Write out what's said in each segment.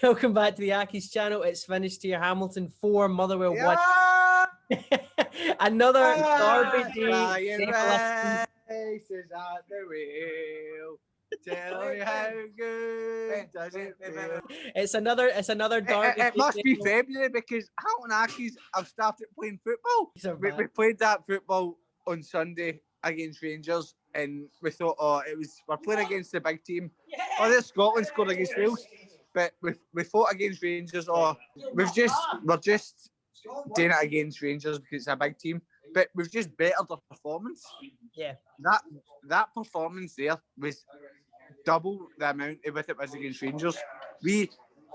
Welcome back to the Accies channel. It's finished here. Hamilton 4, Motherwell 1. Another derby day. Races at the wheel. Tell me how good does it feel? It's another derby. It must be February because Hamilton Accies have started playing football. We played that football on Sunday against Rangers, and we thought, we're playing against the big team. Oh, there's Scotland scored against Wales, but we fought against Rangers. We're just doing it against Rangers because it's a big team, but we've just bettered our performance. Yeah, that performance there was double the amount of it was against Rangers. You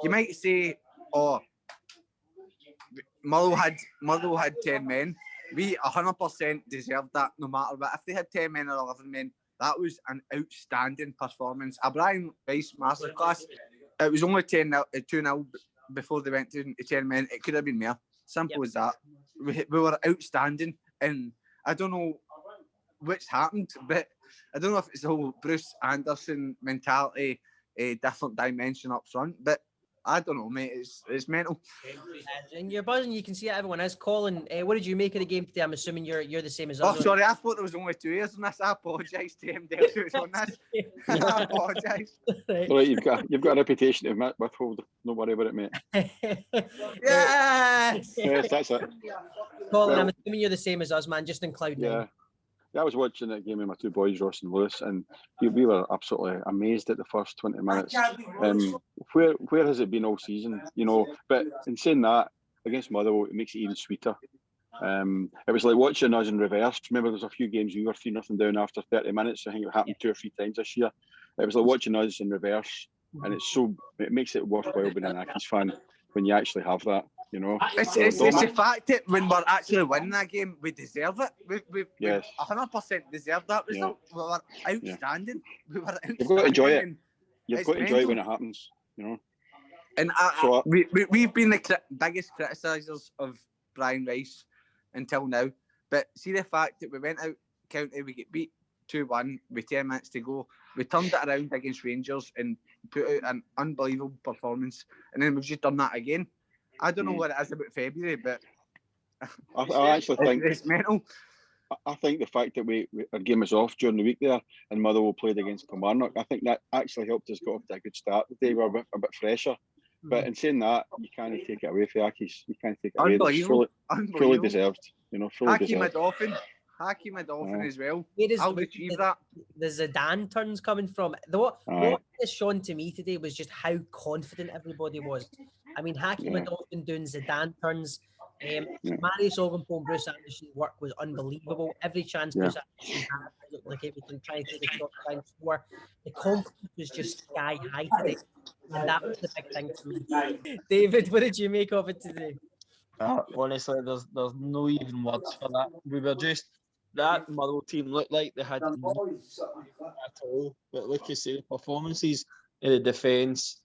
might say, Motherwell had 10 men. We 100% deserved that, no matter what. If they had 10 men or 11 men, that was an outstanding performance. A Brian Rice masterclass. It was only 2-0 before they went to 10 men. It could have been more. Simple as that. We were outstanding, and I don't know what's happened, but I don't know if it's the whole Bruce Anderson mentality, a different dimension up front, but I don't know, mate. It's mental. And you're buzzing. You can see it. Everyone is. Colin, what did you make of the game today? I'm assuming you're the same as us. Oh, sorry. I thought there was only 2 years on this. I apologise to him, Dale, who's on this. I apologise. Right, you've got a reputation to withhold. Don't worry about it, mate. Yes, that's it. Colin, I'm assuming you're the same as us, man. Just in cloud nine. Yeah, I was watching that game with my 2 boys, Ross and Lewis, and we were absolutely amazed at the first 20 minutes. Where has it been all season? You know, but in saying that, against Motherwell, it makes it even sweeter. It was like watching us in reverse. Remember, there was a few games we were 3-0 down after 30 minutes. I think it happened 2 or 3 times this year. It was like watching us in reverse, and it makes it worthwhile being an Accies fan when you actually have that. You know, it's the fact that when we're actually winning that game, we deserve it. We 100% deserve that result. We were outstanding. We were outstanding. You've got to enjoy it. You've got to enjoy it when it happens. You know. And we've been the biggest criticisers of Brian Rice until now. But see the fact that we went out county, we get beat 2-1 with 10 minutes to go. We turned it around against Rangers and put out an unbelievable performance. And then we've just done that again. I don't know what it is about February, but I actually think it's mental. I think the fact that our game was off during the week there and Motherwell played against Kilmarnock, I think that actually helped us get off to a good start today. We were a bit fresher. But in saying that, you can't take it away from Accies. You can't take it away. It's fully deserved. You know, fully deserved. Hakim Adolphin as well. I'll achieve that. The Zidane turns coming from. What is shown to me today was just how confident everybody was. I mean, Hakim Adolphin doing Zidane turns. Marius Ogunpo and Bruce Anderson's work was unbelievable. Every chance Bruce Anderson had, it looked like everything trying to take a shot trying to score. The confidence was just sky high today. And that was the big thing for me. David, what did you make of it today? Honestly, there's no even words for that. We were just, that Motherwell team looked like they had no at all. But like you say, performances in the defence,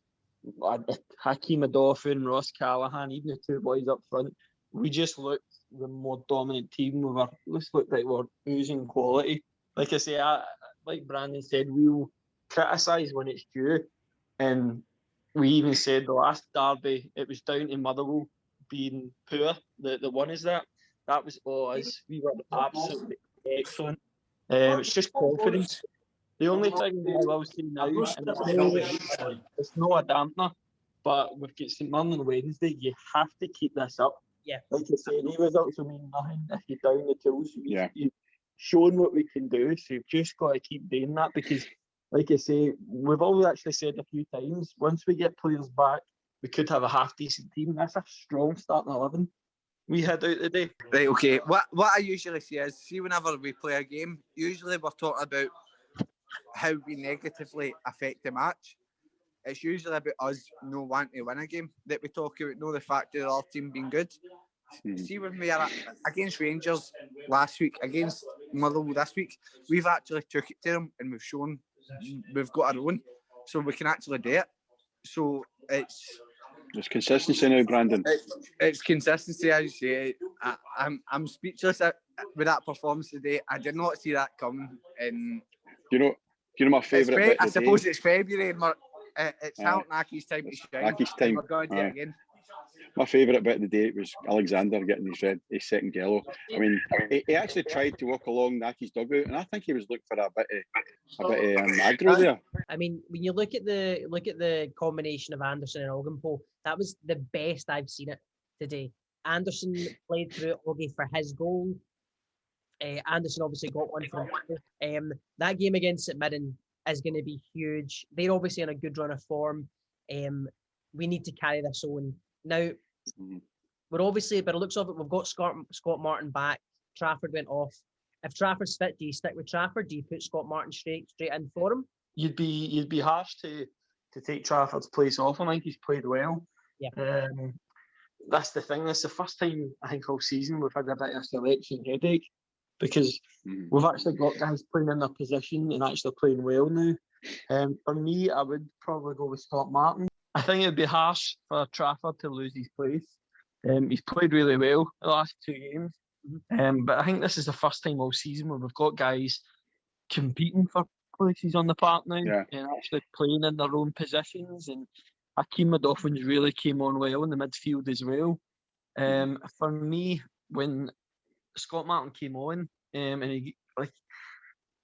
Hakim Adolphin, Ross Callaghan, even the 2 boys up front, we just looked the more dominant team. We just looked like we were oozing quality. Like I say, like Brandon said, we'll criticise when it's due. And we even said the last derby, it was down to Motherwell being poor. The one is that was all us. We were absolutely excellent. It's just confidence. The only thing I will say now, and it's not a dampener, but we've got St Mirren on Wednesday. You have to keep this up. Yeah. Like I said, the results will mean nothing if you're down the tools. You've shown what we can do, so you've just got to keep doing that because, like I say, we've always actually said a few times, once we get players back, we could have a half-decent team. That's a strong starting 11 we had out today. Right, okay. What I usually say is, see, whenever we play a game, usually we're talking about how we negatively affect the match. It's usually about us no wanting to win a game that we talk about, no the fact that our team being good. See, when we are against Rangers last week, against Motherwell this week, we've actually took it to them and we've shown we've got our own, so we can actually do it. So it's consistency now, Brandon. It's consistency, as you say. I'm speechless with that performance today. I did not see that coming. And you know my favourite bit. I suppose it's February It's Hamilton Accies time to shine. Accies time. We're going to do it again. My favourite bit of the day was Alexander getting his second yellow. I mean, he actually tried to walk along Naki's dugout, and I think he was looking for a bit of aggro there. I mean, when you look at the combination of Anderson and Ogdenpo, that was the best I've seen it today. Anderson played through Oggy for his goal. Anderson obviously got one from that game against St Mirren is going to be huge. They're obviously in a good run of form. We need to carry this on. Now, we're obviously, by the looks of it, we've got Scott Martin back. Trafford went off. If Trafford's fit, do you stick with Trafford? Do you put Scott Martin straight in for him? You'd be harsh to take Trafford's place off. I think he's played well. Yeah. That's the thing. That's the first time I think all season we've had a bit of a selection headache because we've actually got guys playing in their position and actually playing well now. For me, I would probably go with Scott Martin. I think it'd be harsh for Trafford to lose his place. He's played really well the last 2 games. But I think this is the first time all season where we've got guys competing for places on the park now and actually playing in their own positions. And Hakeem Madoffin's really came on well in the midfield as well. For me, when Scott Martin came on, and he looked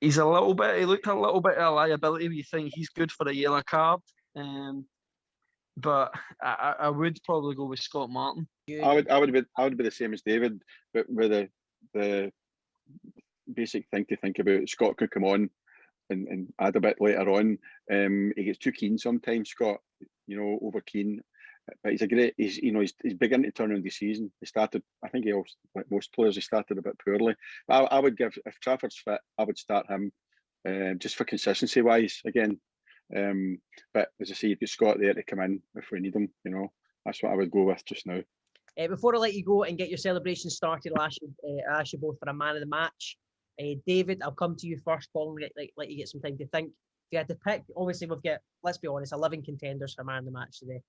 a little bit of a liability. You think he's good for a yellow card. But I would probably go with Scott Martin. I would be the same as David, but with the basic thing to think about, Scott could come on and add a bit later on. He gets too keen sometimes, Scott, over keen. But he's big into turning the season. He started, I think like most players, he started a bit poorly. I would give, if Trafford's fit, I would start him just for consistency wise again. But as I say, you've got Scott there to come in if we need him. That's what I would go with just now. Before I let you go and get your celebration started, I'll ask you both for a man of the match. David, I'll come to you first, Paul, and let you get some time to think. If you had to pick, obviously we've got, let's be honest, 11 contenders for man of the match today.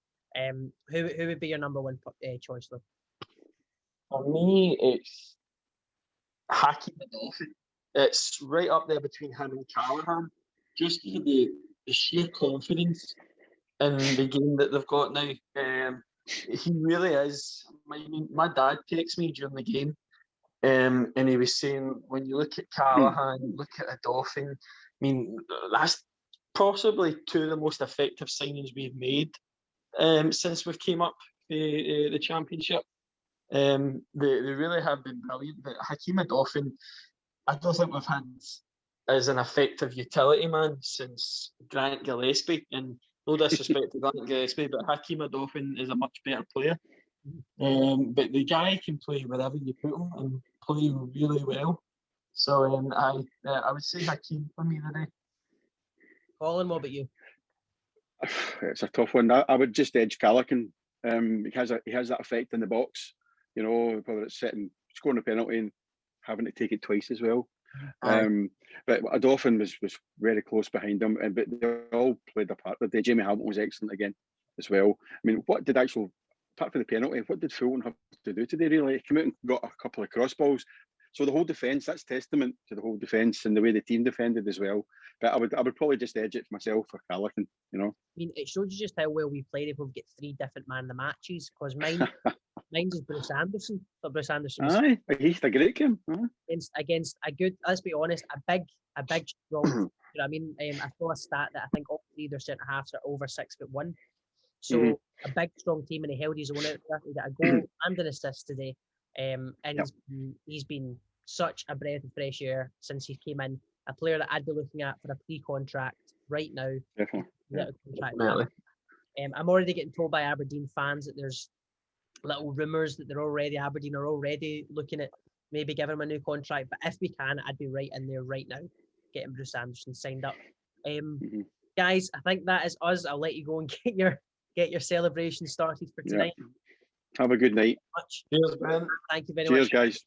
Who would be your number one choice, though? For me, it's Hakeem Madoffi. It's right up there between him and Callahan. Just for the sheer confidence in the game that they've got now. He really is. My dad texted me during the game, and he was saying, when you look at Callahan, look at Madoffi, that's possibly 2 of the most effective signings we've made since we've came up the championship. They really have been brilliant. But Hakeem Madoffi, I don't think we've had as an effective utility man since Grant Gillespie. And no disrespect to Grant Gillespie, but Hakeem Madoffi is a much better player. But the guy can play wherever you put him and play really well. So I would say Hakeem for me today. Colin, what about you? It's a tough one. I would just edge Callaghan. He has that effect in the box, whether it's scoring a penalty and having to take it twice as well. But Adolphin was very close behind him, but they all played a part. But Jamie Hamilton was excellent again as well. What did apart from the penalty, what did Fulton have to do today? Really, he came out and got a couple of cross balls. So the whole defence, that's testament to the whole defence and the way the team defended as well. But I would probably just edge it for myself for Callaghan, It shows you just how well we played if we've got 3 different man of the matches, because mine's is Bruce Anderson. But Bruce Anderson he's a great game. Against a good, let's be honest, a big strong. I saw a stat that I think all 3 of their centre halves are over 6'1". So a big strong team, and he held his own out there. He got a goal and an assist today. And he's been such a breath of fresh air since he came in. A player that I'd be looking at for a pre-contract right now. Definitely. I'm already getting told by Aberdeen fans that there's little rumours that Aberdeen are already looking at maybe giving him a new contract. But if we can, I'd be right in there right now, getting Bruce Anderson signed up. Guys, I think that is us. I'll let you go and get your celebration started for tonight. Have a good night. Cheers, Ben. Thank you very much. Cheers, guys.